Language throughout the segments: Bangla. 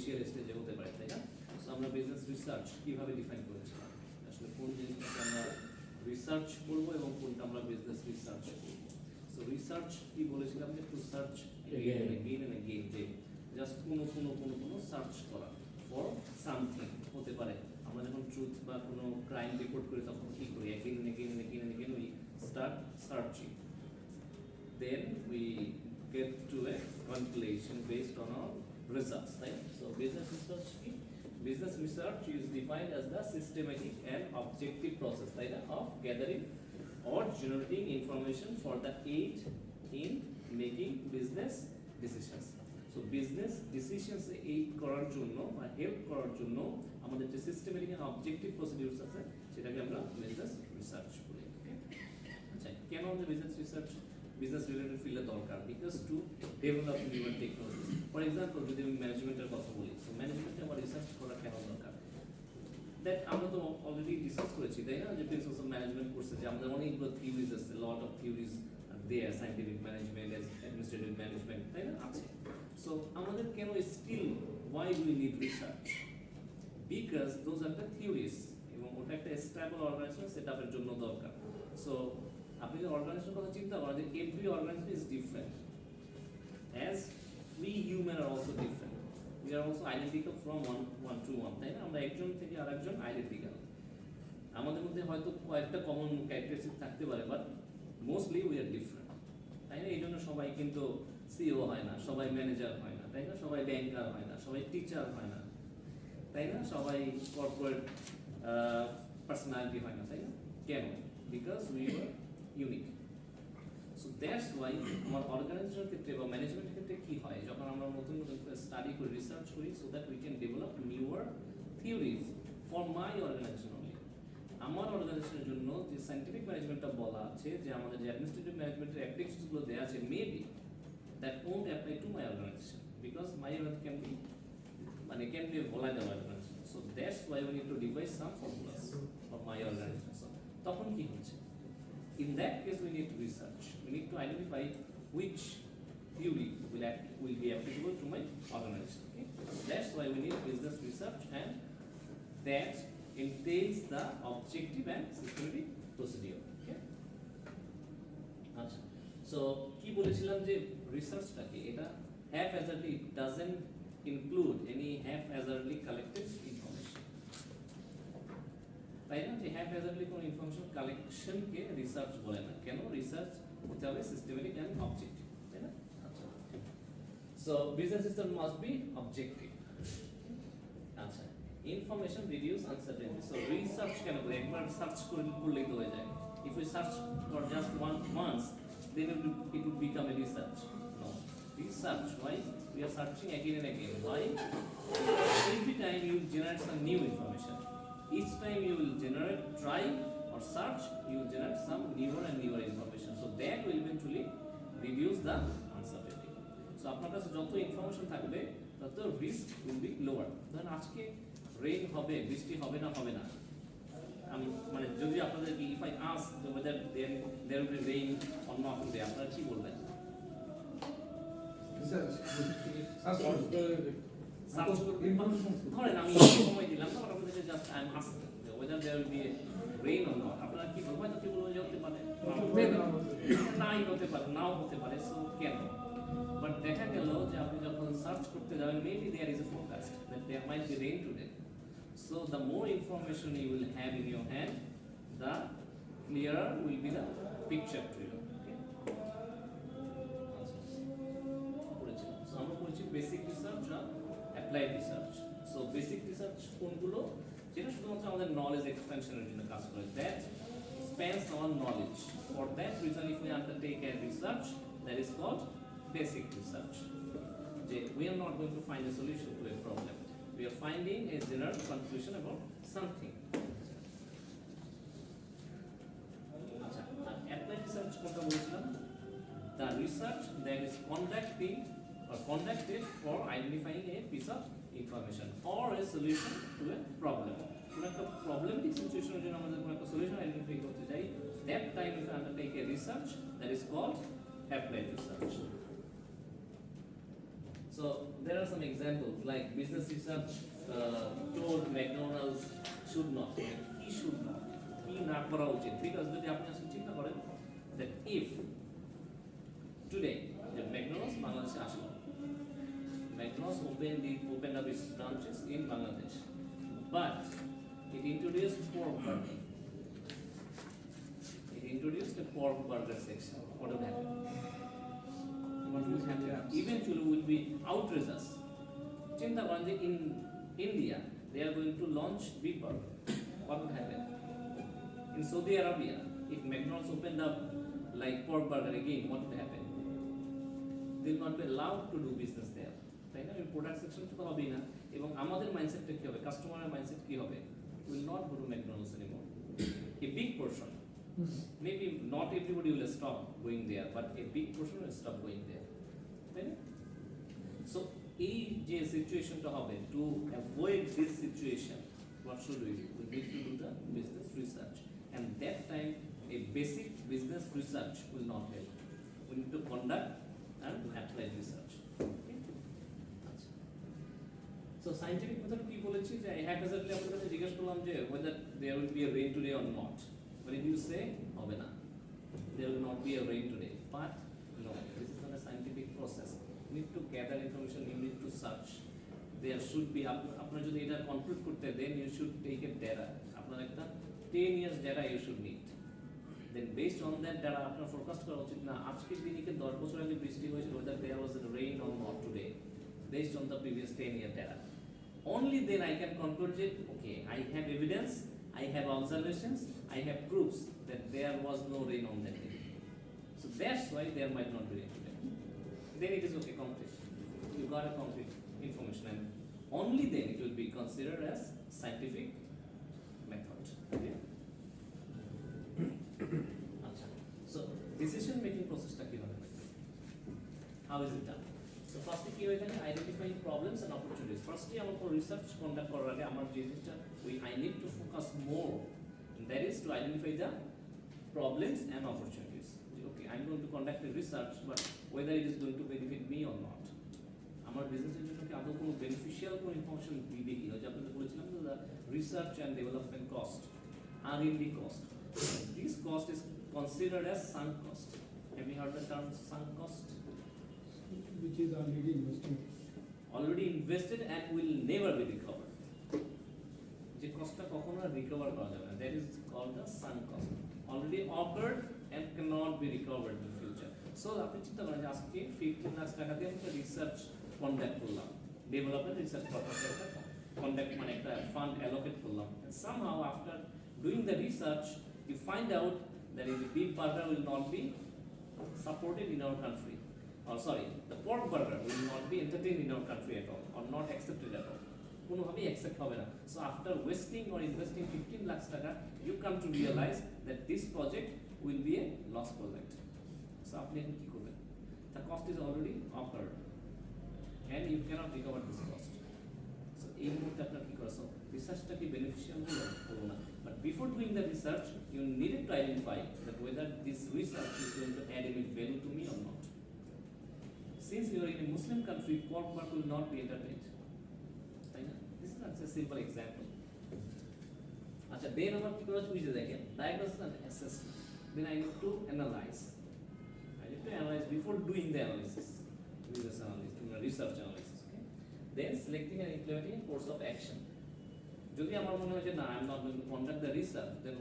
ইনিশিয়াল স্টেজে হতে পারে, তাই না? সো আমরা বিজনেস রিসার্চ কিভাবে ডিফাইন করেছিলাম, আসলে কোন জিনিসটাকে আমরা রিসার্চ করব এবং কোনটা আমরা বিজনেস রিসার্চ করব। সো রিসার্চ কি বলেছিলাম যে to search again and again, যে জাস্ট কোনো সার্চ করা ফর সামথিং হতে পারে। আমরা যখন ট্রুথ বা কোনো ক্রাইম রিপোর্ট করি তখন কি করি, again and again we start searching, then we get to a conclusion based on our results, right? So business research is defined as the systematic and objective process, right, of gathering or generating information for the aid in making business decisions. So business decisions aid করার জন্য বা হেল্প করার জন্য আমাদের যে সিস্টেমেটিক এন্ড অবজেক্টিভ প্রসিডিউরস আছে সেটাকে আমরা বিজনেস রিসার্চ বলি। ওকে, আচ্ছা, কেন আমাদের বিজনেস রিসার্চ বিজনেস রিলেটেড ফিল্ডে দরকার? Because to develop newer technology. For example যদি আমি ম্যানেজমেন্টের কথা বলি, সো ম্যানেজমেন্টে আমার রিসার্চ করা কেন দরকার? দ্যাট আমরা তো অলরেডি ডিসকাস করেছি, তাই না, যে প্রিন্সিপালস অফ ম্যানেজমেন্ট কোর্সে যে আমাদের অনেকগুলো থিওরিজ আছে, lot of theories there, scientific management, administrative management, তাই না, আছে। সো আমাদের কেন still why do we need research? Because those are the theories, এবং ওটা একটা স্টেবল অর্গানাইজেশন সেটআপের জন্য দরকার। সো আপনি যে অর্গানাইজেশনের কথা চিন্তা করেন, যে every organization is different, as we human are also different, we are also identical from one to one, তাই না? আমরা একজন থেকে আরেকজন আইডেন্টিক্যাল, আমাদের মধ্যে হয়তো কয়েকটা কমন ক্যারেক্টারিস্টিক থাকতে পারে, but mostly we are different, তাই না? এই জন্য সবাই কিন্তু সিও হয় না, সবাই ম্যানেজার হয় না, তাই না? সবাই ব্যাংকার হয় না, সবাই টিচার হয় না, তাই না? সবাই কর্পোরেট পার্সোনালিটি হয় না, তাই না? কেন? Because we are unique. So that's why আমার অর্গানাইজেশনের ক্ষেত্রে বা ম্যানেজমেন্টের ক্ষেত্রে কি হয়, যখন আমরা নতুন স্টাডি করি, রিসার্চ করি, so that we can develop newer theories for my organization only. আমার অর্গানাইজেশনের জন্য যে সায়েন্টিফিক ম্যানেজমেন্টটা বলা আছে, যে আমাদের যে অ্যাডমিনিস্ট্রেটিভ ম্যানেজমেন্টের অ্যাপ্লিকেশনসগুলো দেওয়া আছে, maybe that won't apply to my organization, because my organization can be volatile organization. So that's why we need to devise some formulas for my organization. So তখন কি হচ্ছে? In that case, we need to research. We need to identify which theory will be applicable to my organization. Okay? That's why we need business research, and that entails the objective and systematic procedure. Okay? আচ্ছা, so কি বলেছিলাম যে রিসার্চটাকে এটা haphazardly doesn't include any haphazardly collected information. তাই না, যে haphazardly কোনো ইনফরমেশন কালেকশনকে রিসার্চ বলে না। কেন? রিসার্চ হতে হবে সিস্টেমেটিক এন্ড অবজেক্টিভ, তাই না? আচ্ছা, so business system must be objective. আচ্ছা, information reduce uncertainty. So research কেন করি? একবার সার্চ করলেই তো হয়ে যায়। If we search for just once, then it would become a research. No, research, why we are searching again and again? Why? Every time you generate some new information, each time you will try or search, you will generate some newer and newer information, so that will eventually reduce the uncertainty. So আপনার কাছে যত ইনফরমেশন থাকবে তত রিস্ক উইল বি লোয়ার। ধরেন আজকে রেইন হবে, বৃষ্টি হবে না আমি মানে যদি আপনাদের কি if I ask whether there will be rain or not today, আপনারা কি বলবেন? ধরেন আমি সময় দিলাম না, আপনাদের just I am asking whether there will be rain or not, আপনারা কি বলবেন? হয়তো কি বলবেন যে হতে পারে, নাই হতে পারে, নাও হতে পারে। সো কেন? বাট দেখা গেল যে আপনি যখন সার্চ করতে যাবেন, maybe there is a forecast that there might be rain today. So the more information you will have in your hand, the clearer will be the picture to you. Okay? So আমরা বলছি বেসিক রিসার্চ আর applied research. So basic research কোনগুলো? যেটা শুধুমাত্র আমাদের নলেজ এক্সপেনশনের জন্য কাজ করে, that spans our knowledge. For that reason, if we undertake a research, that is called basic research. We are not going to find a solution to a problem. We are finding a general conclusion about something. Applied research কোনটা বলছিলাম? The research that is conducted for identifying a piece of information or a solution to a problem. কোন একটা problematic situationের জন্য আমাদের কোন একটা solution identify করতে চাই, that time if we undertake a research, that is called applied research. So there are some examples like business research told McDonald's should not, he should not, he not করা উচিত, because যদি আপনি আসলে চিন্তা করেন that if today the McDonald's বাংলাদেশে আসলো, McDonald's opened up its branches in Bangladesh, but it introduced pork burger. It introduced a pork burger section. What would happen? What will happen? Eventually will be outrageous. Chinta karen je in India they are going to launch beef burger. What would happen? In Saudi Arabia, if McDonald's opened up like pork burger again, what would happen? They will not be allowed to do business there. তাই না? প্রোডাক্ট সেকশন তো হবেই না, এবং আমাদের মাইন্ডসেটটা কি হবে, কাস্টমারের মাইন্ডসেট কি হবে, will not go to McDonald's anymore. A big portion, maybe not everybody will stop going there, but a big portion will stop going there. তাই না? So এই যে সিচুয়েশনটা হবে, to avoid this situation, what should we do? We need to do the business research, and that time a basic business research will not help. We need to conduct and applied research. So scientific method কি বলেছি যে haphazardly আপনাদের কাছে জিজ্ঞেস করলাম যে whether there will be a rain today or not. But if you say হবে না, there will not be a rain today. But no, this is not a scientific process. You need to gather information, you need to search. There should be, আপনার যদি এটা কনক্লুড করতে, then you should take a data. আপনার একটা 10 years data you should need. Then based on that data আপনার forecast করা উচিত না আজকের দিনে কি 10 বছর আগে বৃষ্টি হয়েছিল, whether there was a rain or not today, based on the previous 10-year data. Only then I can conclude that, okay, I have evidence, I have observations, I have proofs that there was no rain on that day. So that's why there might not be rain today. Then it is okay, concrete. You got a concrete information, and only then it will be considered as scientific method. Okay? So decision making process ta kiভাবে হয়? How is it done? So firstly কি হয় এখানে, identifying problems and opportunities. Firstly আমার কোনো research conduct করার আগে আমার যে জিনিসটা I need to focus more, and that is to identify the problems and opportunities. Okay, I'm going to conduct a research, but whether it is going to benefit me or not. আমার বিজনেসের জন্য কি আদৌ কোনো বেনিফিশিয়াল কোনো ইনফরমেশন দিবে কি? যে আপনাদের বলেছিলাম যে research and development cost, R&D cost. This cost is considered as sunk cost. Have you heard the term sunk cost? Which is already invested. Already invested and will never be recovered. যে কস্টটা কখনো রিকভার করা যাবে না, that is called the sunk cost. Already occurred and cannot be recovered in the future. So আপনি চিন্তা করেন যে আজকে 15 লাখ টাকা দিয়ে একটা রিসার্চ কন্ডাক্ট করলাম, ডেভেলপমেন্ট রিসার্চ পারপাসে একটা কন্ডাক্ট মানে একটা ফান্ড অ্যালোকেট করলাম, and somehow after doing the research you find out that the beef burger will not be supported in our country, or sorry, the pork burger will not be entertained in our country at all, or not accepted at all. কোনোভাবেই অ্যাকসেপ্ট হবে না। So after wasting or investing 15 lakh টাকা, you come to realize that this project will be a loss project. So আপনি এখন কি করবেন? The cost is already occurred and you cannot recover this cost. So এই মুহূর্তে আপনার কি করা? So রিসার্চটা কি বেনিফিশিয়াল হলো না, but before doing the research you needed to identify that whether this research is going to add any value to me or not. Since we are in a Muslim country, pork burger will not be entertained. This is not a simple example. আচ্ছা, then আমার কি করা উচিত দেখেন, diagnosis and assessment. Then I need to analyze. I need to analyze before doing the analysis, business analysis, research analysis. Okay? Then selecting and implementing a course of action. যদি আমার মনে হয় যে না, I am not going to conduct the research, then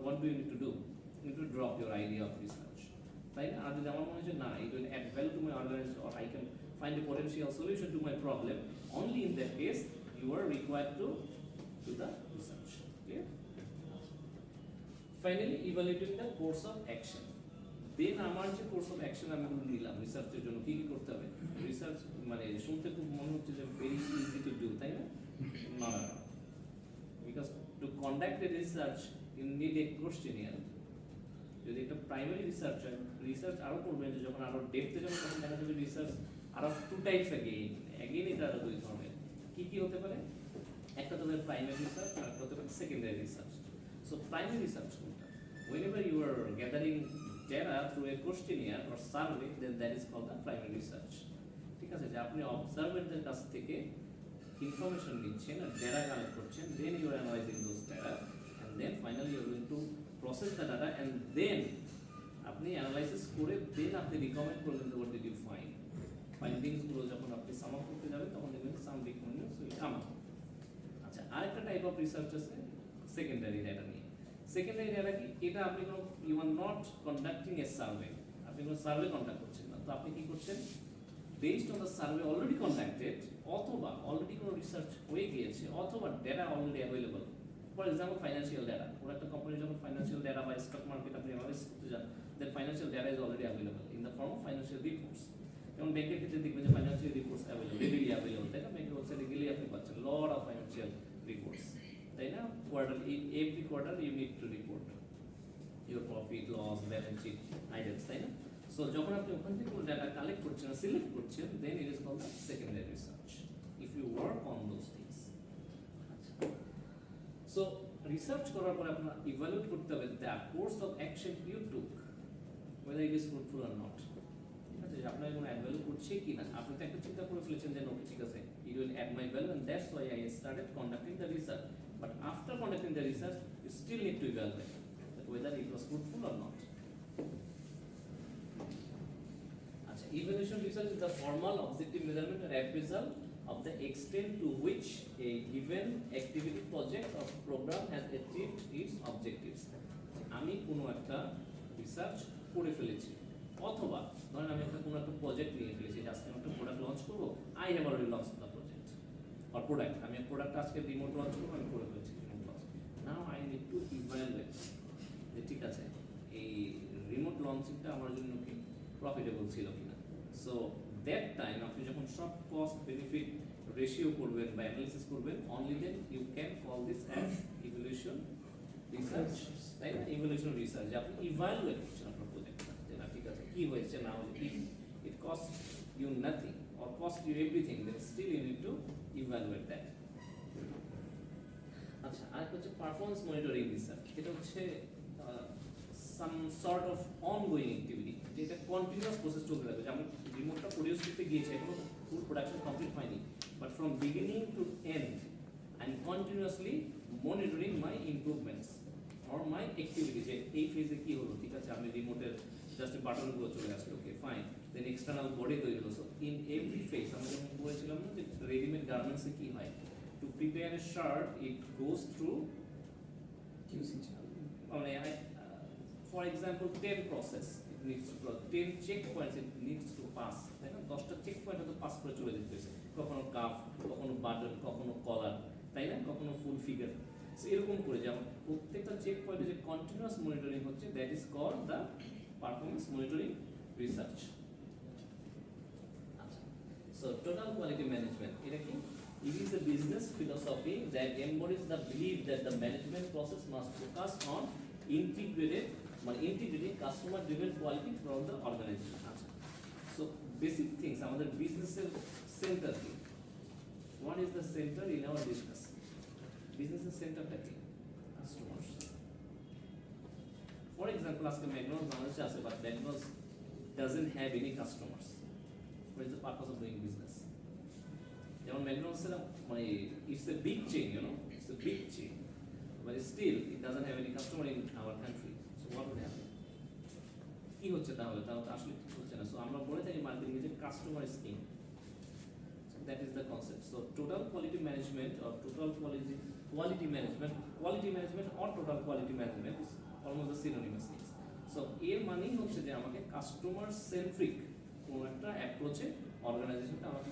what do you need to do? You need to drop your idea of research. তাই না? আর যদি আমার মনে হয় যে না, it will add value to my organization, or I can find a potential solution to my problem, only in that case you are required to do the research. Clear? Finally, evaluating the course of action. Then আমার যে কোর্স অফ অ্যাকশন আমি নিলাম রিসার্চের জন্য কি কি করতে হবে? রিসার্চ মানে শুনতে খুব মনে হচ্ছে যে ভেরি ইজি টু ডু, তাই না? না, because to conduct a research you need a questionnaire. যদি একটা প্রাইমারি রিসার্চ হয়, রিসার্চ আরও করবেন যে যখন আরও ডেপথে যাবেন তখন দেখা যাবে রিসার্চ আরও টু টাইপস অ্যাগেইন এটা আরও দুই ধরনের। কি কি হতে পারে? একটা তো প্রাইমারি রিসার্চ আর একটা হতে পারে secondary research. So primary research কোনটা? whenever you are gathering data through a questionnaire or survey, then that is called the primary research. ঠিক আছে, যে আপনি অবজারভারদের কাছ থেকে ইনফরমেশন নিচ্ছেন আর ডেটা কালেক্ট করছেন, then you are analysing those data and then finally you are going to process the data and then আপনি অ্যানালাইসিস করে দেন আপনি রিকমেন্ড করবেন হোয়াট ডিড ইউ ফাইন্ড। ফাইন্ডিংসগুলো যখন আপনি সাম আপ করতে যাবেন তখন দেখবেন some recommendations will come up. আচ্ছা, আরেকটা টাইপ অফ রিসার্চ আছে সেকেন্ডারি ডেটা নিয়ে। সেকেন্ডারি ডেটা কি? এটা আপনি কোনো you are not conducting a survey, আপনি কোনো সার্ভে কন্ডাক্ট করছেন না, তো আপনি কি করছেন, based on the survey already conducted অথবা অলরেডি কোনো রিসার্চ হয়ে গিয়েছে অথবা data already available. For example financial data, কোনো একটা কোম্পানি যখন ফাইন্যান্সিয়াল ডেটা বা স্টক মার্কেট আপনি অ্যানালাইজ করতে যান, then financial data is already available in the form of financial reports. যেমন ব্যাংকের ক্ষেত্রে দেখবেন যে financial reports available, readily available, তাই না? ব্যাংকের ওয়েবসাইটে গেলেই আপনি পাচ্ছেন লট অফ ফাইন্যান্সিয়াল রিপোর্টস, তাই না? Quarter, every quarter you need to report your profit loss balance sheet items, তাই না? সো যখন আপনি ওখান থেকে কোনো ডাটা কালেক্ট করছেন সিলেক্ট করছেন, then it is called the secondary research if you work on those things. So research করার পরে আপনার ইভালুয়েট করতে হবে the course of action you took whether it is fruitful or not। ঠিক আছে, যে আপনার কোনো অ্যাড ভ্যালু করছে কি না, আপনি তো একটা চিন্তা করে ফেলেছেন যে ওকে ঠিক আছে it will add my value and that's why I started conducting the research, but after conducting the research you still need to evaluate whether it was fruitful or not। আচ্ছা, evaluation research is the formal objective measurement and appraisal of the extent to which a given activity, project or program has achieved its objectives। আমি কোনো একটা রিসার্চ করে ফেলেছি অথবা ধরেন আমি একটা কোনো একটা প্রজেক্ট নিয়ে ফেলেছি, আজকে আমি একটা প্রোডাক্ট লঞ্চ করবো, I have already launch the project or product, আমি প্রোডাক্ট আজকে রিমোট লঞ্চ করবো, আমি করে ফেলেছি remote launch. Now I need to evaluate যে ঠিক আছে এই রিমোট লঞ্চিংটা আমার জন্য কি প্রফিটেবল ছিল কিনা। সো দ্যাট টাইম আপনি যখন সব কস্ট বেনিফিট রেশিও করবেন বা অ্যানালিসিস করবেন, only then you can call this as evaluation research, তাই না? ইভ্যালুয়েশন রিসার্চ, আপনি ইভালুয়েট করছেন আপনার প্রজেক্টটা যে না ঠিক আছে কি হয়েছে না হলে, if it cost you nothing or cost you everything then still you need to evaluate that. আচ্ছা, আরেকটা হচ্ছে পারফরম্যান্স মনিটরিং রিসার্চ। এটা হচ্ছে some sort of ongoing activity, যেটা কন্টিনিউয়াস প্রসেস চলতে থাকবে। যেমন রিমোটটা প্রডিউস করতে গিয়েছে, এখনো ফুল প্রোডাকশন কমপ্লিট হয়নি, but from beginning to end I am continuously monitoring my improvements or my activity, যে এই ফেজে কি হলো, ঠিক আছে আমি রিমোটের জাস্ট বাটনগুলো চলে আসলো, ওকে ফাইন, দেন এক্সটার্নাল বডি তৈরি হলো। সো ইন এভরি ফেজ আমরা যখন বলেছিলাম না যে রেডিমেড গার্মেন্টসে কি হয়, to prepare a shirt it goes through QC মানে for example 10 process it needs to 10 check points it needs to pass, তাই না? 10টা চেক পয়েন্ট হয়তো পাস করে চলে যেতে হয়েছে, কখনো কাফ, কখনো বাটন, কখনো কলার, তাই না? কখনো ফুল ফিগার। সো এরকম করে যেমন প্রত্যেকটা চেক পয়েন্টে যে কন্টিনিউয়াস মনিটরিং হচ্ছে, that is called the performance monitoring research. আচ্ছা, সো টোটাল কোয়ালিটি ম্যানেজমেন্ট এটা কি? It is a business philosophy that embodies the belief that the management process must focus on integrating customer-driven quality from the organization. So basic things, আমাদের বিজনেসের সেন্টার কি? What is the center in our business? বিজনেসের সেন্টারটা কি? Customers. For example, আজকে ম্যাকডোনাল্ডস বাংলাদেশে আছে, but McDonald's doesn't have any customers. What is the purpose of doing business? যেমন ম্যাকডোনাল্ডস মানে it's a big chain, you know, it's a big chain, but still it doesn't have any customer in our country. So what will happen? কি হচ্ছে তাহলে? তাহলে আসলে কিছু হচ্ছে না। সো আমরা বলে থাকি মার্কেটিং যে customer is king, that is the concept. So total quality management or total quality management or total quality management almost the synonymous things. So এর মানেই হচ্ছে যে আমাকে কাস্টমার সেন্ট্রিক কোনো একটা অ্যাপ্রোচে অর্গানাইজেশনটা আমাকে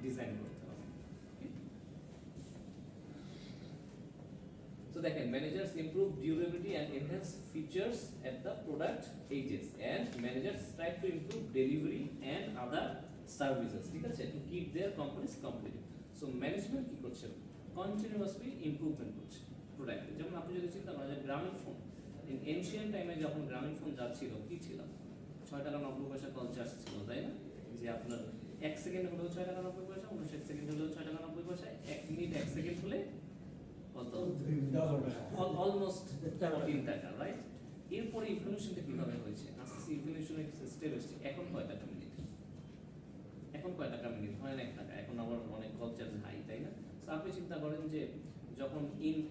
ডিজাইন করতে হবে। So দেখেন, managers improve durability and enhance features at the product edges and managers try to improve delivery and other services, ঠিক আছে, to keep their companies competitive. So management কি করছে? কন্টিনিউয়াসলি ইমপ্রুভমেন্ট করছে প্রোডাক্টে। যেমন আপনি যদি চিন্তা করেন যে গ্রামীণ ফোন, ইন এনশিয়েন্ট টাইমে যখন গ্রামীণ ফোন যাচ্ছিল কি ছিল? 6 টাকা 90 পয়সা কল চার্জ ছিল, তাই না? যে আপনার 1 সেকেন্ড হলেও 6 টাকা 90 পয়সা, 59 সেকেন্ড হলেও 6 টাকা 90 পয়সা, 1 মিনিট 1 সেকেন্ড হলে কত? অলমোস্ট 14 টাকা, রাইট? এরপরে ইভলিউশনটা কিভাবে হয়েছে? আস্তে আস্তে ইভলিউশনের স্টেপ এসেছে, এখন কয় টাকা মিনিট? এখন কয় টাকা মিনিট হয় না 1 টাকা, এখন আবার অনেক কল চার্জ হাই, তাই না? সো আপনি চিন্তা করেন যে যখন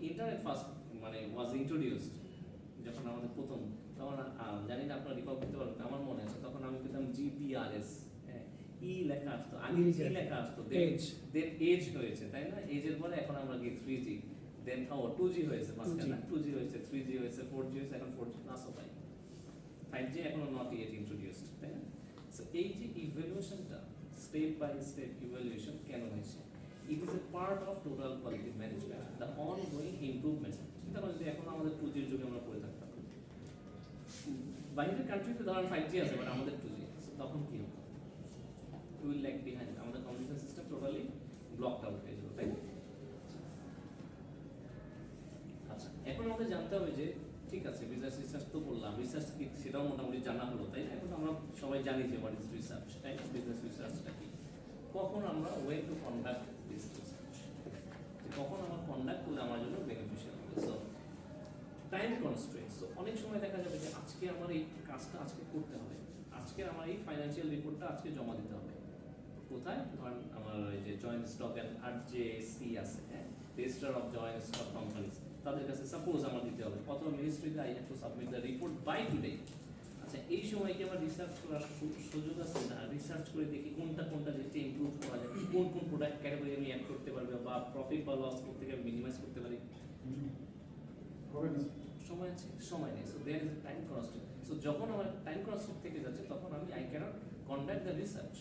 ইন্টারনেট ফার্স্ট মানে ওয়াজ ইন্ট্রোডিউসড, যখন আমাদের প্রথম, তখন জানি না আপনারা রিকল করতে পারবেন, আমার মনে আছে তখন আমি পেতাম GPRS, ই লেখা আসতো, আগে ই লেখা আসতো, দেন এজ হয়েছে, তাই না? এজের পরে এখন আমরা কি 3G, দেন 2G হয়েছে, মাঝখানে 2G হয়েছে, 3G হয়েছে, 4G হয়েছে, এখন 4G প্লাসও পাই, 5G এখনো নট ইয়েট ইন্ট্রোডিউসড, তাই না? সো এই যে ইভ্যালুয়েশনটা, স্টেপ বাই স্টেপ ইভ্যালুয়েশন কেন হয়েছে? ইট is A part of total quality management, the ongoing improvements. চিন্তা করেন যে এখন আমাদের 2G যুগে আমরা পড়ে থাকতাম, বাইরের কান্ট্রিতে ধরেন 5G আছে, বাট আমাদের 2G আছে, তখন কি হতো? উই উইল ল্যাগ বিহাইন্ড, আমাদের communication system totally blocked out হয়ে যাবে, তাই না? আচ্ছা, এখন আমাদের জানতে হবে যে ঠিক আছে, বিজনেস রিসার্চ তো করলাম, রিসার্চ কি সেটাও মোটামুটি জানা হলো, তাই না? এখন আমরা সবাই জানি যে হোয়াট ইজ রিসার্চ, তাই না? বিজনেস রিসার্চটা কি, কখন আমরা way to conduct this research, কখন আমার কন্ডাক্ট করলে আমার জন্য বেনিফিশিয়াল হবে। সো টাইম কনস্ট্রেন্টস, তো অনেক সময় দেখা যাবে যে আজকে আমার এই কাজটা আজকে করতে হবে, আজকে আমার এই ফাইন্যান্সিয়াল রিপোর্টটা আজকে জমা দিতে হবে, কোথায়? ধরেন আমার ওই যে জয়েন্ট স্টক অ্যান্ড RJC আছে, হ্যাঁ, register of joint stock companies, তাদের কাছে সাপোজ আমার দিতে হবে, অথবা মিনিস্ট্রিতে I have to submit the report by today. আচ্ছা, এই সময় কি আমার রিসার্চ করার সুযোগ আছে না? রিসার্চ করে দেখি কোনটা যেটা ইমপ্রুভ করা যায়, কোন প্রোডাক্ট ক্যাটাগরি আমি অ্যাড করতে পারবো, বা প্রফিট বা লস করতে গিয়ে মিনিমাইজ করতে পারি। সময় আছে? সময় নেই। So there is time constraint. So যখন আমার টাইম কনস্ট্রেন্ট থেকে যাচ্ছে, তখন আমি I cannot conduct the research,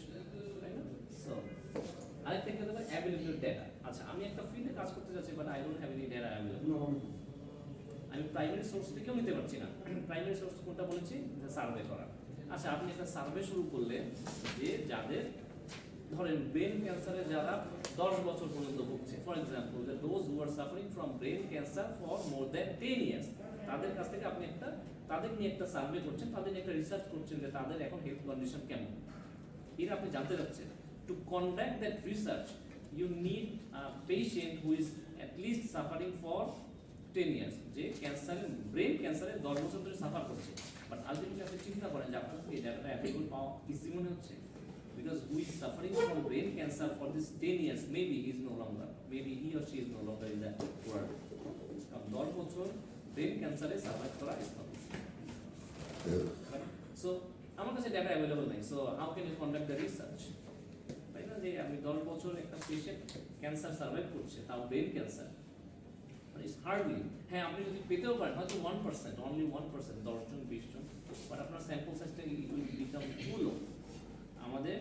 তাই না? সো আরেকটা কি হতে পারে? Available data. আচ্ছা, আমি একটা ফিল্ডে কাজ করতে যাচ্ছি, but I don't have any data available. আমি প্রাইমারি সোর্স থেকেও নিতে পারছি না। প্রাইমারি সোর্স কোনটা বলেছি? সার্ভে করা। আচ্ছা, আপনি একটা সার্ভে শুরু করলেন যে যাদের ধরেন ব্রেন ক্যান্সারে যারা 10 বছর পর্যন্ত ভুগছে, ফর এক্সাম্পল যে those who are suffering from brain cancer for more than 10 years, তাদের কাছ থেকে আপনি তাদের নিয়ে একটা সার্ভে করছেন, তাদের নিয়ে একটা রিসার্চ করছেন যে তাদের এখন হেলথ কন্ডিশন কেমন, এটা আপনি জানতে চাচ্ছেন। To conduct that research you need a patient who is at least suffering for 10 years, যে ক্যান্সারের ব্রেন ক্যান্সারে 10 বছর ধরে সাফার করছে। বাট আলটিমেটলি আপনি চিন্তা করেন যে আপনার এই ডাটাটা অ্যাভেলেবল পাওয়া ইজি মনে হচ্ছে? Because who is suffering from brain cancer for this 10 years, maybe he is no longer, maybe he or she is no longer in that world. কারণ 10 বছর ব্রেন ক্যান্সারে সার্ভাইভ করা is not easy. So আমার কাছে ডাটা অ্যাভেলেবল নাই, so how can you conduct the research? তাই না, যে আমি 10 বছর একটা পেশেন্ট ক্যান্সার সার্ভাইভ করছে, তাও ব্রেন ক্যান্সার, মানে ইটস হার্ডলি। হ্যাঁ, আপনি যদি পেতেও পারেন হয়তো 1%, অনলি 1%, 10 জন 20 জন, বাট আপনার স্যাম্পল সাইজটা it will become to low. আমাদের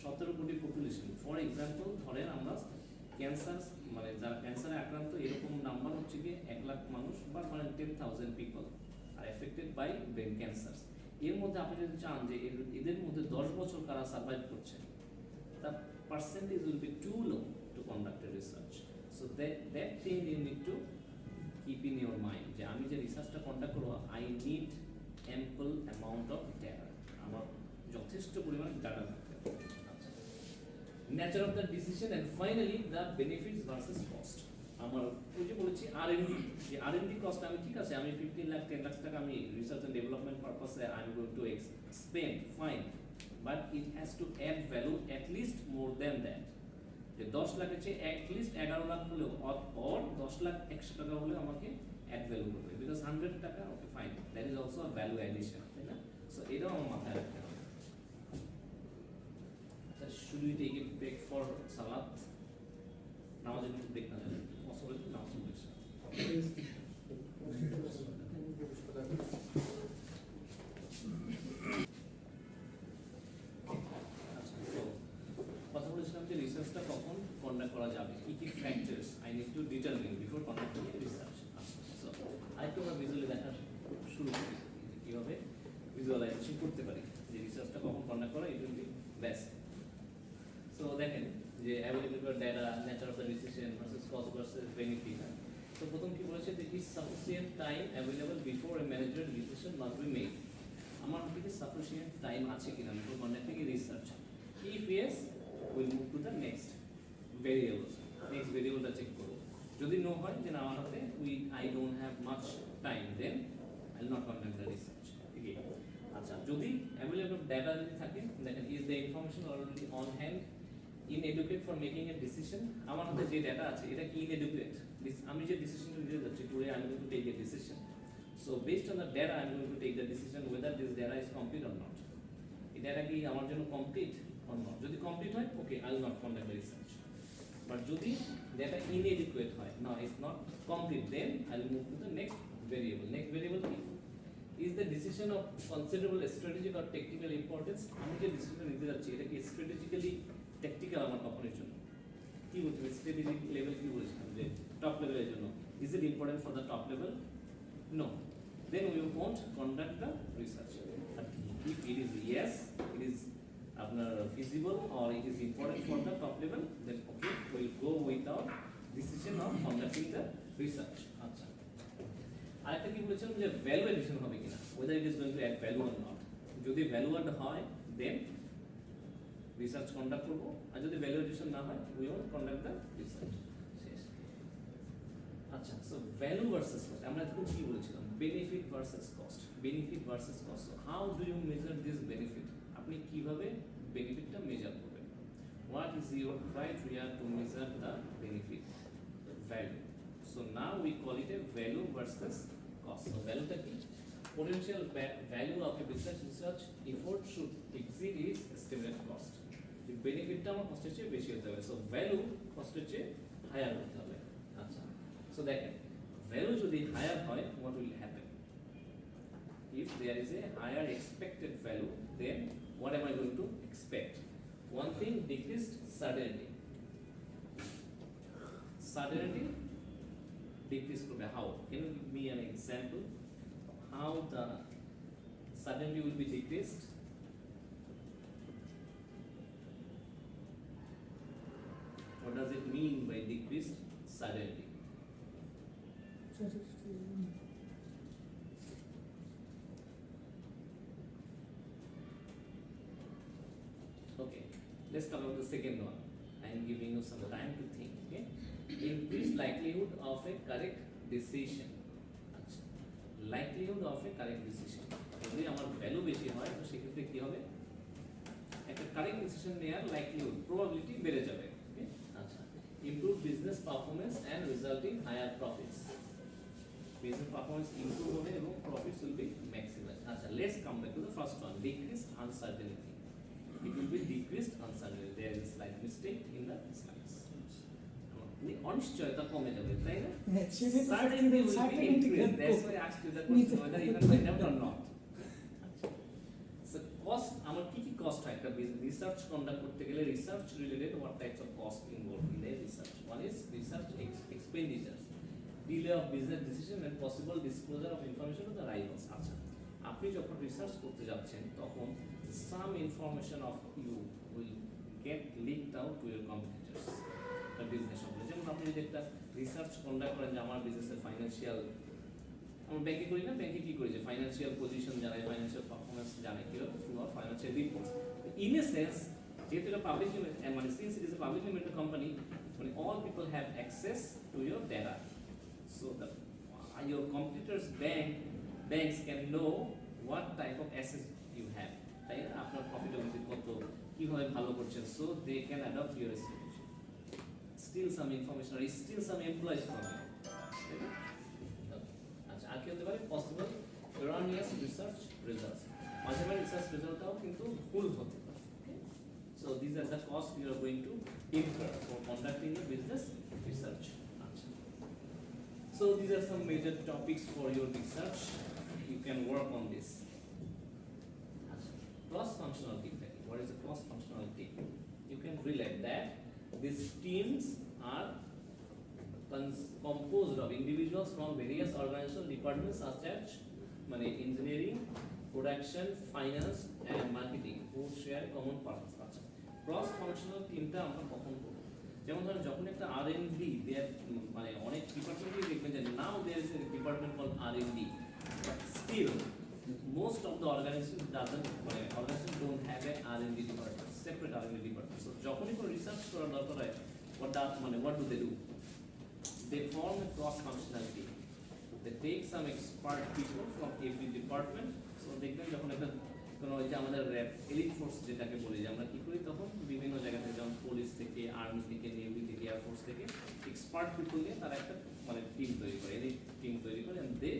17 কোটি পপুলেশন, ফর এক্সাম্পল ধরেন আমরা ক্যান্সার মানে যারা ক্যান্সারে আক্রান্ত এরকম নাম্বার হচ্ছে কি 1 লাখ মানুষ, বা মানে 10,000 people are affected by brain cancer. এর মধ্যে আপনি যদি চান যে এদের মধ্যে 10 বছর কারা সার্ভাইভ করছে, the percentage will be too low to conduct a research. So that thing you need to keep in your mind, যে আমি যে রিসার্চটা কন্ডাক্ট করব, I need ample amount of data, আমার যথেষ্ট পরিমাণ ডাটা থাকতে হবে। আচ্ছা, nature of the decision and finally the benefits versus cost. আমার ওই যে বলেছি R&D, যে R&D কস্ট আমি ঠিক আছে, আমি 15 লাখ 10 লাখ টাকা আমি রিসার্চ এন্ড ডেভেলপমেন্ট পারপাসে I am going to spend, fine, but it has to add value at least more than that. যে 10 লাখের চেয়ে অ্যাট লিস্ট 11 লাখ হলেও, অর 10 লাখ 100 টাকা হলেও আমাকে অ্যাড ভ্যালু করবে, বিকজ 100 টাকা okay fine, that is also a value addition, তাই না? সো এটাও আমার মাথায় রাখতে হবে। Should we take a break for salat? নামাজের একটু ব্রেক না যাবে, পসিবল নামাজ ব্রেক। কথা বলেছিলাম যে রিসার্চটা কখন কন্ডাক্ট করা যাবে, কি কি factors I need to determine before conducting research. So আরেকটু আমরা ভিজুয়ালি দেখা শুরু করি যে কীভাবে ভিজুয়ালাইজেশন করতে পারি যে রিসার্চটা কখন কন্ডাক্ট করা, it will be best. So দেখেন যে available data, nature of the decision versus cost versus benefit. তো প্রথম কি বলেছে, যে is sufficient time available before a manager decision must be made. আমার থেকে সাফিসিয়েন্ট টাইম আছে কিনা before conducting research. If yes, will move to the next variables, next ভেরিয়েবলটা চেক করব। যদি নো হয় যে না, আমার হাতে I don't have much time, then I will not conduct the research. ঠিক আছে? আচ্ছা, যদি অ্যাভেলেবল ডাটা যদি থাকে দেখেন is the information already on hand inadequate for making a decision আমার হাতে যে ডাটা আছে এটা কি inadequate আমি যে ডিসিশনটা নিতে যাচ্ছি today I'm going to take a decision so based on the data I'm going to take the decision whether this data is complete or not এই ডাটা কি আমার জন্য complete or not যদি complete হয় okay I will not conduct the research but যদি data inadequate হয় no it's not complete then I will move to the next variable কি is the decision of considerable strategic or technical importance আমি যে ডিসিশনটা নিতে যাচ্ছি এটা কি strategically tactical আমার কোম্পানির জন্য কি বলতে strategic level কি বলছিলাম যে টপ লেভেলের জন্য is it important for the top level no then we won't conduct the research but if it is yes it is আপনার feasible or it is important for the top level then okay we will go without decision of conducting the research আচ্ছা আরেকটা কি বলেছিলাম যে ভ্যালু এডিশন হবে কিনা whether it is going to add value or not যদি ভ্যালু অ্যাড হয় then রিসার্চ কন্ডাক্ট করব আর যদি ভ্যালু এডিশন না হয় we won't conduct the research শেষ আচ্ছা সো ভ্যালু ভার্সেস কস্ট আমরা এখন কি বলেছিলাম benefit versus cost so how do you measure this benefit আপনি কিভাবে বেনিফিটটা মেজার করবেন what is your criteria to measure the benefit value so now we call it a value versus cost so value টা কি potential value of a business research effort should exceed its estimated cost the benefit টা আমার কস্টের চেয়ে বেশি হতে হবে so value কস্টের চেয়ে হায়ার হতে হবে আচ্ছা so দেখেন value যদি হায়ার হয় what will happen if there is a higher expected value then what am I going to expect one thing decreased certainty decrease করবে how can you give me an example how the certainty will be decreased what does it mean by decreased certainty okay let's talk about the second one I am giving you some time to think okay increased likelihood of a correct decision likelihood of a correct decision যদি আমার ভ্যালু বেশি হয় তো সেক্ষেত্রে কি হবে একটা কারেক্ট ডিসিশন নেওয়ার লাইকলিহুড প্রবাবিলিটি বেড়ে যাবে ওকে আচ্ছা improve business performance and resulting higher profits business performance improve হবে এবং প্রফিটস উইল বি ম্যাক্সিমাইজ আচ্ছা let's come back to the first one decreased uncertainty it will be decreased uncertainty there is slight mistake in the slides অনিশ্চয়তা কমে যাবে তাই না certainty will be increased that's why I asked you the question whether you can find out or not so cost আমার কি cost হয় একটা রিসার্চ কন্ডাক্ট করতে গেলে research related what types of cost involved in a research one is research expenditures delay of business decision and possible disclosure of information to the rivals আচ্ছা আপনি যখন রিসার্চ করতে যাচ্ছেন তখন some information of you will get leaked out to your competitors the business সম্পর্কে যেমন আপনি যদি একটা রিসার্চ কন্ডাক্ট করেন যে আমার বিজনেসের ফাইনান্সিয়াল আমরা ব্যাংকে করি না ব্যাংকে কি করি যে ফাইনান্সিয়াল পজিশন জানাই ফাইনান্সিয়াল পারফরম্যান্স জানাই কি through our financial reports in a sense যেহেতু এটা পাবলিক মানে since it is a public limited company মানে all people have access to your data so the your competitors banks can know what type of assets you have তাই না আপনার প্রফিটেবিলিটি কত কিভাবে ভালো করছেন so they can adopt your strategy still some information আর স্টিল সাম এমপ্লয়িজ পাবেন আচ্ছা আর কি হতে পারে পসিবল এরানিয়াস রিসার্চ রেজাল্টস মাঝে মাঝে রিসার্চ রেজাল্টটাও কিন্তু ভুল হতে পারে so this are the cost you are going to incur for conducting a business research আচ্ছা so this are some major topics for your research you can work on this cross-functional team. What is a cross-functional team? You can relate that these teams are composed of individuals from various organizational departments such as engineering, production, finance, and marketing who share common purpose. Cross-functional team টা আমরা কখন করব? যেমন ধরেন যখন একটা R&D দেয়ার অনেক ডিপার্টমেন্টই দেখবেন যে now there is a department called R&D but still most of the organizations don't have an R&D department, separate R&D department. So যখনই কোনো রিসার্চ করার দরকার হয় what do they do? They form a cross-functional team. They take some expert people from every department. So দেখবেন যখন একটা কারণ ওই যে আমাদের র্যাব এলিট ফোর্স যেটাকে বলি যে আমরা কি করি তখন বিভিন্ন জায়গা থেকে যেমন পুলিশ থেকে আর্মি থেকে নেভি থেকে এয়ারফোর্স থেকে এক্সপার্ট পিপল নিয়ে তারা একটা মানে টিম তৈরি করে এলিট টিম তৈরি করে and they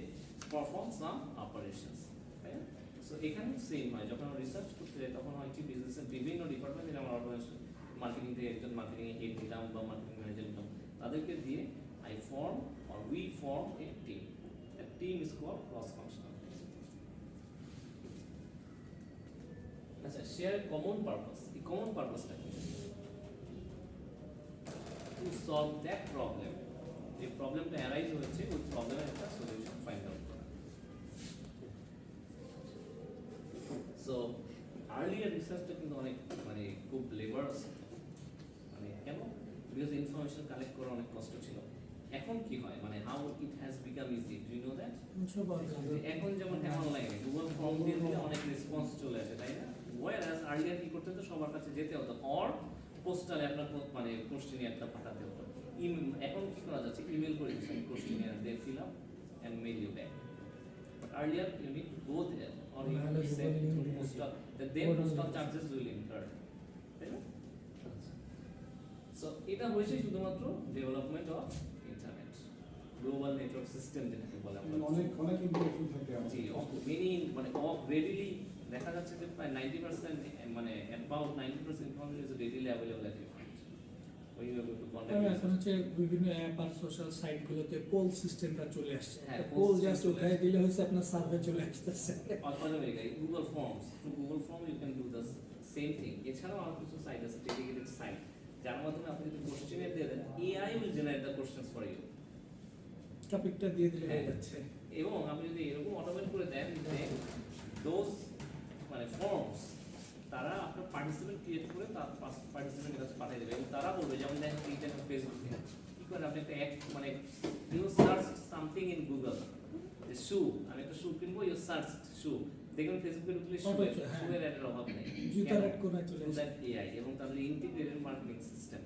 perform some operations তাই না? সো এখানে সেম হয় যখন আমরা রিসার্চ করতে যাই তখন হয় কি বিজনেসের বিভিন্ন ডিপার্টমেন্ট যেটা আমরা অর্গানাইজেশন মার্কেটিং থেকে একজন মার্কেটিং হেড নিলাম বা মার্কেটিং ম্যানেজার নিলাম তাদেরকে দিয়ে I form or we form a team that team is called cross functional. আচ্ছা শেয়ার কমন পারপাস এই কমন পারপাসটা কি টু সলভ দ্যাট প্রবলেম যে প্রবলেমটা অ্যারাইজ হচ্ছে ওই প্রবলেমের একটা সলিউশন ফাইন্ড আউট করা। সো আর্লিয়ার রিসার্চটা কিন্তু অনেক মানে খুব লেবারস মানে কেন বিকজ ইনফরমেশন কালেক্ট করা অনেক কষ্ট ছিল। এখন কি হয় মানে how it has become easy do you know that এখন যেমন অনলাইনে গুগল ফর্ম দিয়ে দিলে অনেক রেসপন্স চলে আসে তাই না? ওয়ারাস আর্লিয়ার কি করতে হতো সবার কাছে যেতে হতো অর পোস্টালে আপনার মানে কোশ্চেনিয়ার একটা পাঠাতে হতো। এখন কি করা যাচ্ছে ইমেল করে দিচ্ছেন questionnaire they fill up and mail you back. But earlier you need to go there or you have to send through postal then postal charges will incur তাই না? সো এটা হয়েছে শুধুমাত্র development of internet global network system যেটাকে বলে আমরা অনেক ইনফরমেশন থাকে জি মেনি মানে অফ রেডিলি দেখা যাচ্ছে যে প্রায় 90% মানে about 90% information is readily available at your hand ওই ইউ টু কন্টাক্ট। এখন হচ্ছে বিভিন্ন অ্যাপ আর সোশ্যাল সাইটগুলোতে পোল সিস্টেমটা চলে আসছে। হ্যাঁ, পোল poll জাস্ট system উঠাই দিলে হচ্ছে আপনার সার্ভে চলে আসতেছে। Automatically Google forms through Google form you can do the same thing. এছাড়াও আর কিছু সাইট আছে ডেডিকেটেড সাইট যার মাধ্যমে আপনি যদি কোশ্চেনের দিয়ে দেন AI will generate the questions for you. টপিকটা দিয়ে দিলে হয়ে যাচ্ছে। এবং আপনি যদি এরকম অটোমেট করে দেন যে দোজ মানে ফর্মস তারা আপনার পার্টিসিপেন্ট ক্রিয়েট করে তার পার্টিসিপেন্টের কাছে পাঠিয়ে দেবে এবং তারা বলবে যেমন দেখেন ইন্টারনেট ফেসবুকে কি করে আপনি একটা মানে you search something in Google যে শু আমি একটা শু কিনবো ইউ সার্চ শু দেখবেন ফেসবুকে ঢুকলে শুয়ের অ্যাডের অভাব নেই জুতার অ্যাড করে চলে আসে দ্যাট এআই এবং তাদের integrated marketing system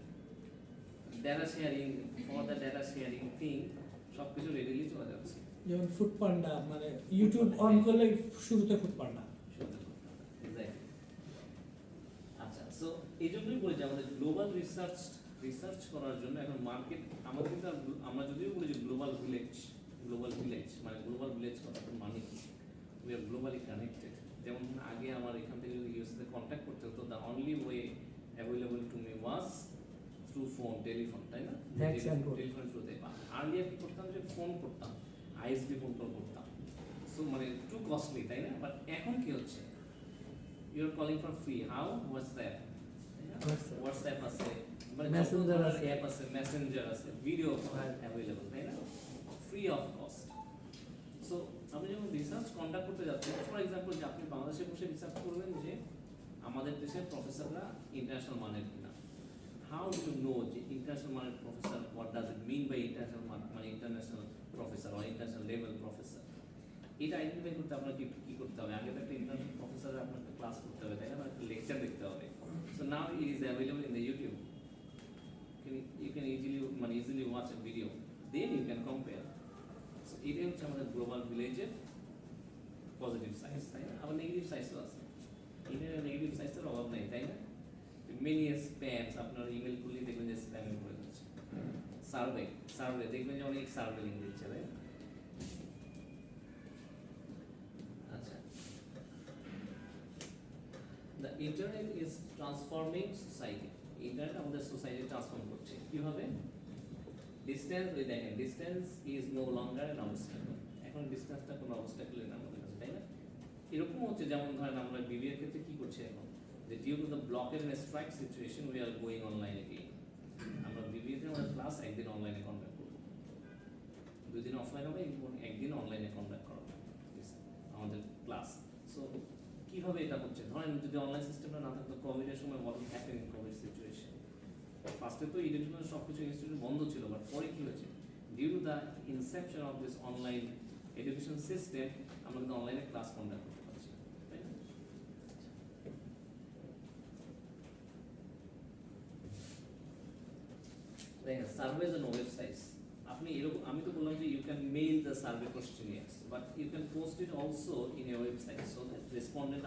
data sharing for the data sharing thing সবকিছু রেডিলি চলে যাচ্ছে। যেমন ফুড পান্ডা মানে ইউটিউব অন করলে শুরুতে ফুড পান্ডা। আচ্ছা সো এই জন্যই বলি যে আমাদের গ্লোবাল রিসার্চ করার জন্য এখন মার্কেট আমাদের কিন্তু আমরা যদিও বলি যে গ্লোবাল ভিলেজ মানে গ্লোবাল ভিলেজ করার মানে কি উই আর গ্লোবালি কানেক্টেড। যেমন আগে আমার এখান থেকে যদি ইউএস তে কন্ট্যাক্ট করতে হতো the only way available to me was through phone telephone তাই না? টেলিফোন থ্রুতে আর্লিয়ার কি করতাম যে ফোন করতাম আইএসডি ফোন কল করতাম সো মানে টু কস্টলি তাই না? বাট এখন কি হচ্ছে you are calling for free how WhatsApp আছে মানে মেসেঞ্জার আছে অ্যাপ আছে মেসেঞ্জার আছে ভিডিও অ্যাভেলেবল তাই না ফ্রি অফ কস্ট। সো আপনি যখন রিসার্চ কন্ডাক্ট করতে যাচ্ছেন ফর এক্সাম্পল যে আপনি বাংলাদেশে বসে রিসার্চ করবেন যে আমাদের দেশের প্রফেসররা ইন্টারন্যাশনাল মানের কিনা how do you know the international market professor what does it mean by international মানে international professor or international level professor এটা আইডেন্টিফাই করতে আপনার কি করতে হবে আগে তো একটা ইন্টারন্যাশনাল প্রফেসর আপনার একটা ক্লাস করতে হবে তাই না একটা লেকচার দেখতে হবে। So now it is available in the YouTube you can easily watch a video then you can compare. So এটাই হচ্ছে আমাদের গ্লোবাল ভিলেজের পজিটিভ সাইড তাই না? আবার নেগেটিভ সাইডও আছে ইন্টারনেট নেগেটিভ সাইডের অভাব নাই তাই না? মেনি স্প্যামস আপনার ইমেল খুললে দেখবেন যে স্প্যামে করে দিচ্ছে। সার্ভে দেখবেন যে অনেক সার্ভে লিঙ্ক দিচ্ছে তাই আচ্ছা the internet is transforming society internet আমাদের সোসাইটি ট্রান্সফর্ম করছে কিভাবে? ডিসটেন্স ওই দেখেন distance is no longer an obstacle এখন ডিসটেন্সটা কোনো অবস্টাকল না আমাদের কাছে তাই না? এরকম হচ্ছে যেমন ধরেন আমরা বিবিএর ক্ষেত্রে কি করছি এখন যে due to the blockade and strike situation we are going online again. আমরা বিবিএতে আমাদের ক্লাস একদিন অনলাইনে কন্ডাক্ট করব 2 দিন অফলাইন হবে এবং একদিন অনলাইনে কন্ডাক্ট করা হবে আমাদের ক্লাস। সো কিভাবে এটা হচ্ছে ধরেন যদি অনলাইন সিস্টেমটা না থাকতো কোভিডের সময় what happened in Covid situation ফার্স্টে তো এডুকেশনের সবকিছু ইনস্টিটিউট বন্ধ ছিল বাট পরে কি হয়েছে due to the inception of this online education system আমরা কিন্তু অনলাইনে ক্লাস কন্ডাক্ট করতে পারছি তাই না? দেখেন সার্ভেজ এন্ড ওয়েবসাইটস আপনি এরকম আমি তো বললাম যে you can mail the survey questionnaires but you can post it also in your website so that respondent